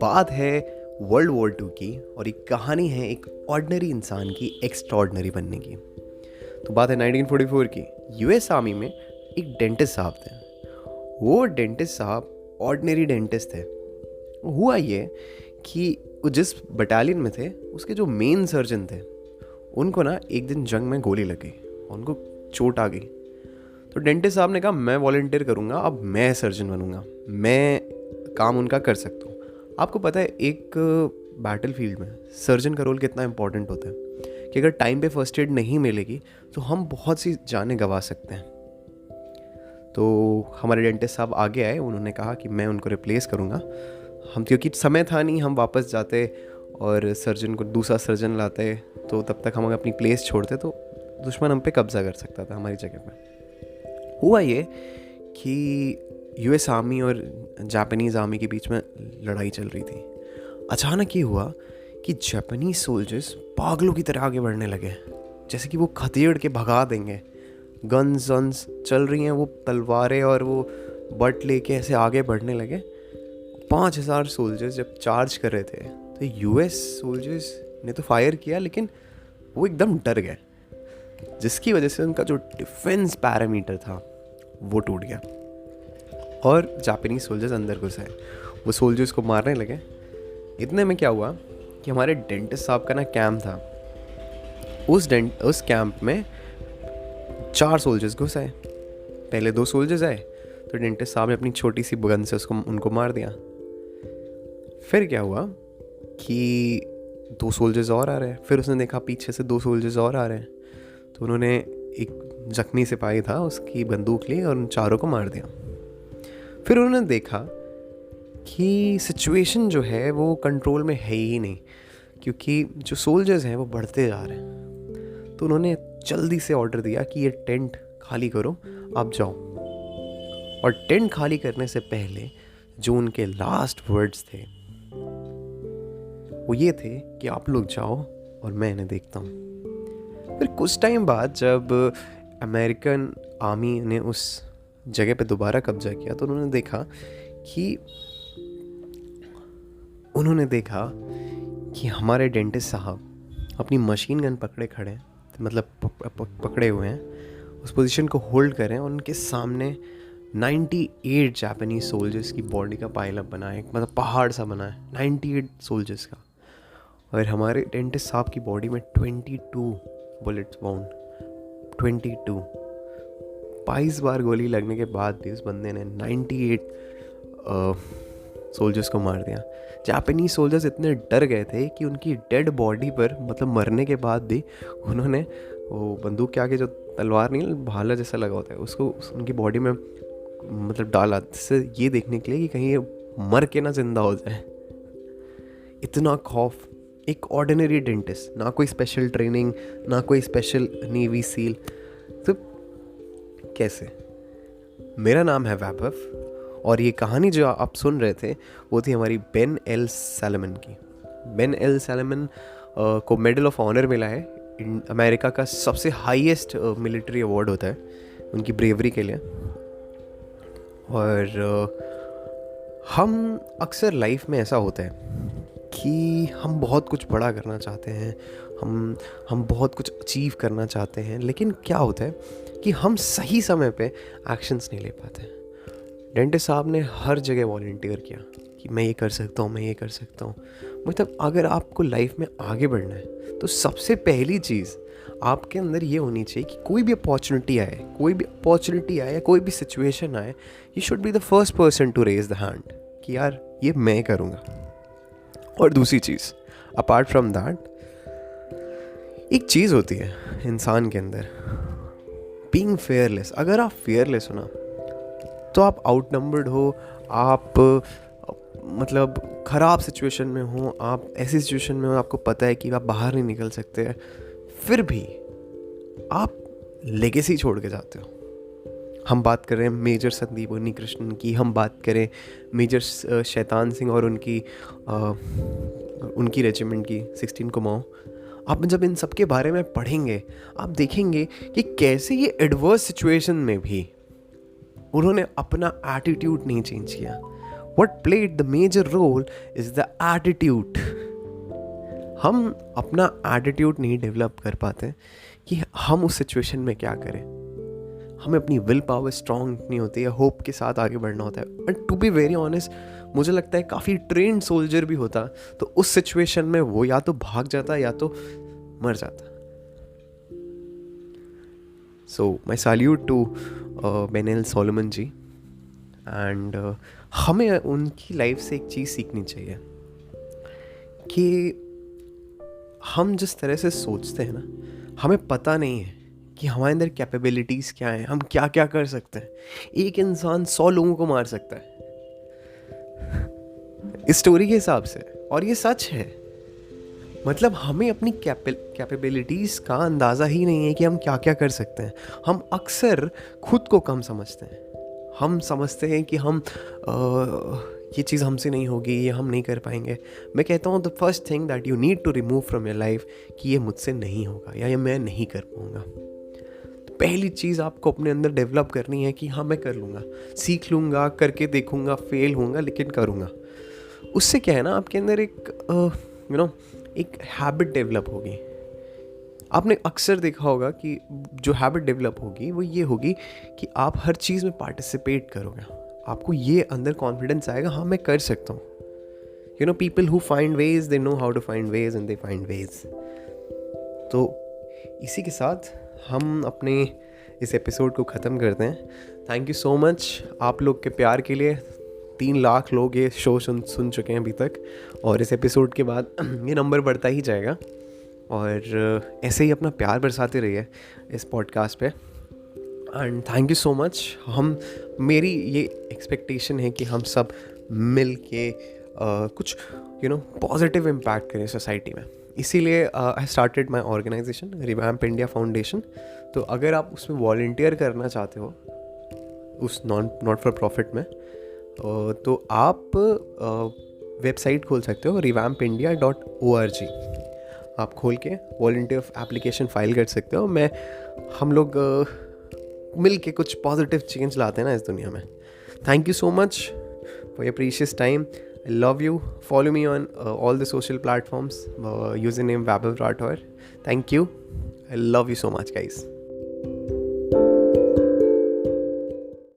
बात है world war to की और एक कहानी है एक ऑर्डिनरी इंसान की एक्स्ट्रॉर्डनरी बनने की। तो बात है 1944 की। यूएस आर्मी में एक डेंटिस्ट साहब थे। वो डेंटिस्ट साहब ऑर्डिनरी डेंटिस्ट थे। हुआ ये कि वो जिस बटालियन में थे उसके जो मेन सर्जन थे उनको ना एक दिन जंग में गोली लग गई और उनको चोट आ गई। तो डेंटिस्ट साहब ने कहा मैं वॉलंटियर करूँगा, अब मैं सर्जन बनूँगा, मैं काम उनका कर सकता हूँ। आपको पता है एक बैटल फील्ड में सर्जन का रोल कितना इंपॉर्टेंट होता है कि अगर टाइम पे फर्स्ट एड नहीं मिलेगी तो हम बहुत सी जानें गंवा सकते हैं। तो हमारे डेंटिस्ट साहब आगे आए, उन्होंने कहा कि मैं उनको रिप्लेस करूँगा। हम क्योंकि समय था नहीं, हम वापस जाते और सर्जन को दूसरा सर्जन लाते, तो तब तक हम अपनी प्लेस छोड़ते तो दुश्मन हम पे कब्जा कर सकता था हमारी जगह पे। हुआ ये कि यूएस आर्मी और जापानीज़ आर्मी के बीच में लड़ाई चल रही थी। अचानक ये हुआ कि जापानीज सोल्जर्स पागलों की तरह आगे बढ़ने लगे, जैसे कि वो खदेड़ के भगा देंगे। गन्स वन्स चल रही हैं, वो तलवारें और वो बट लेके ऐसे आगे बढ़ने लगे। 5000 सोल्जर्स जब चार्ज कर रहे थे तो यूएस सोल्जर्स ने तो फायर किया, लेकिन वो एकदम डर गए, जिसकी वजह से उनका जो डिफेंस पैरामीटर था वो टूट गया और जापानीज सोल्जर्स अंदर घुस आए। वो सोल्जर्स को मारने लगे। इतने में क्या हुआ कि हमारे डेंटिस्ट साहब का ना कैंप था। उस कैंप में 4 सोल्जर्स घुस आए। पहले 2 सोल्जर्स आए तो डेंटिस्ट साहब ने अपनी छोटी सी गन से उनको मार दिया। फिर क्या हुआ कि 2 सोल्जर्स और आ रहे हैं। फिर उसने देखा पीछे से 2 सोल्जर्स और आ रहे हैं, तो उन्होंने एक जख्मी सिपाही था उसकी बंदूक ली और उन चारों को मार दिया। फिर उन्होंने देखा कि सिचुएशन जो है वो कंट्रोल में है ही नहीं, क्योंकि जो सोल्जर्स हैं वो बढ़ते जा रहे हैं। तो उन्होंने जल्दी से ऑर्डर दिया कि ये टेंट खाली करो, आप जाओ। और टेंट खाली करने से पहले जो उनके लास्ट वर्ड्स थे वो ये थे कि आप लोग जाओ और मैं इन्हें देखता हूँ। फिर कुछ टाइम बाद जब अमेरिकन आर्मी ने उस जगह पे दोबारा कब्जा किया तो उन्होंने देखा कि हमारे डेंटिस्ट साहब अपनी मशीन गन पकड़े खड़े हैं, मतलब पकड़े हुए हैं, उस पोजीशन को होल्ड कर रहे हैं और उनके सामने 98 जापानीज सोल्जर्स की बॉडी का पाइलअप बना है, मतलब पहाड़ सा बना है 98 सोल्जर्स का। और हमारे डेंटिस्ट साहब की बॉडी में 22 बुलेट्स बाउंड, 22 22 बार गोली लगने के बाद भी उस बंदे ने 98 सोल्जर्स को मार दिया। जापानीज सोल्जर्स इतने डर गए थे कि उनकी डेड बॉडी पर, मतलब मरने के बाद भी, उन्होंने वो बंदूक के आगे जो तलवार नहीं, भाला जैसा लगा होता है, उसको उनकी बॉडी में मतलब डाला, जिससे ये देखने के लिए कि कहीं ये मर के ना जिंदा हो जाए। इतना खौफ। एक ऑर्डिनरी डेंटिस्ट, ना कोई स्पेशल ट्रेनिंग, ना कोई स्पेशल नेवी सील, तो कैसे? मेरा नाम है वैभव और ये कहानी जो आप सुन रहे थे वो थी हमारी बेन एल सैलमन की। बेन एल सैलमन को मेडल ऑफ ऑनर मिला है। अमेरिका का सबसे हाईएस्ट मिलिट्री अवार्ड होता है उनकी ब्रेवरी के लिए। और हम अक्सर लाइफ में ऐसा होता है कि हम बहुत कुछ बड़ा करना चाहते हैं, हम बहुत कुछ अचीव करना चाहते हैं, लेकिन क्या होता है कि हम सही समय पे एक्शंस नहीं ले पाते। डेंटिस्ट साहब ने हर जगह वॉलंटियर किया कि मैं ये कर सकता हूँ, मैं ये कर सकता हूँ। मतलब अगर आपको लाइफ में आगे बढ़ना है तो सबसे पहली चीज़ आपके अंदर ये होनी चाहिए कि कोई भी अपॉर्चुनिटी आए, कोई भी सिचुएशन आए, you should be the first person to raise the hand कि यार ये मैं करूँगा। और दूसरी चीज़ अपार्ट फ्रॉम दैट, एक चीज़ होती है इंसान के अंदर, बीइंग फेयरलेस। अगर आप फेयरलेस हो ना तो आप आउटनंबर्ड हो, आप मतलब ख़राब सिचुएशन में हो, आप ऐसी सिचुएशन में हो आपको पता है कि आप बाहर नहीं निकल सकते, फिर भी आप लेगेसी छोड़ के जाते हो। हम बात कर रहे हैं मेजर संदीप उन्नीकृष्णन की, हम बात करें मेजर शैतान सिंह और उनकी रेजिमेंट की 16 कुमाऊं। आप जब इन सब के बारे में पढ़ेंगे आप देखेंगे कि कैसे ये एडवर्स सिचुएशन में भी उन्होंने अपना एटीट्यूड नहीं चेंज किया. What played the major role is the attitude. हम अपना एटीट्यूड नहीं डेवलप कर पाते कि हम उस सिचुएशन में क्या करें. हमें अपनी विल पावर स्ट्रांग नहीं होती है, होप के साथ आगे बढ़ना होता है. And to be very honest, मुझे लगता है काफ़ी ट्रेंड सोल्जर भी होता तो उस सिचुएशन में वो या तो भाग जाता या तो मर जाता. So my salute to Benel Solomon ji. And हमें उनकी लाइफ से एक चीज़ सीखनी चाहिए कि हम जिस तरह से सोचते हैं ना, हमें पता नहीं है कि हमारे अंदर कैपेबिलिटीज़ क्या हैं, हम क्या क्या कर सकते हैं. एक इंसान 100 लोगों को मार सकता है इस स्टोरी के हिसाब से, और ये सच है. मतलब हमें अपनी कैपेबिलिटीज़ का अंदाज़ा ही नहीं है कि हम क्या क्या कर सकते हैं. हम अक्सर खुद को कम समझते हैं. हम समझते हैं कि हम ये चीज़ हमसे नहीं होगी, ये हम नहीं कर पाएंगे. मैं कहता हूँ the first thing that you need to remove from your life कि ये मुझसे नहीं होगा या ये मैं नहीं कर पाऊँगा. तो पहली चीज़ आपको अपने अंदर डेवलप करनी है कि हाँ मैं कर लूँगा, सीख लूँगा, करके देखूँगा, फेल होऊंगा लेकिन करूँगा. उससे क्या है ना, आपके अंदर एक एक हैबिट डेवलप होगी. आपने अक्सर देखा होगा कि जो हैबिट डेवलप होगी वो ये होगी कि आप हर चीज़ में पार्टिसिपेट करोगे. आपको ये अंदर कॉन्फिडेंस आएगा, हाँ मैं कर सकता हूँ. People who find ways, they know how to find ways and they find ways. तो इसी के साथ हम अपने इस एपिसोड को ख़त्म करते हैं. थैंक यू सो मच आप लोग के प्यार के लिए. 3 लाख लोग ये शो सुन चुके हैं अभी तक, और इस एपिसोड के बाद ये नंबर बढ़ता ही जाएगा. और ऐसे ही अपना प्यार बरसाते रहिए इस पॉडकास्ट पे. And thank you so much. मेरी ये एक्सपेक्टेशन है कि हम सब मिल के कुछ पॉजिटिव इम्पैक्ट करें सोसाइटी में. इसीलिए I started my organisation Revamp India Foundation. तो अगर आप उसमें वॉलंटियर करना चाहते हो उस नॉट फॉर प्रॉफिट में, तो आप वेबसाइट खोल सकते हो revampindia.org. आप खोल के वॉलंटियर एप्लीकेशन फाइल कर सकते हो. हम लोग मिल के कुछ पॉजिटिव चेंज लाते हैं ना इस दुनिया में. Thank you so much for your precious time. I love you. Follow me on all the social platforms. User name Vaibhav Rathore. Thank you. I love you so much guys.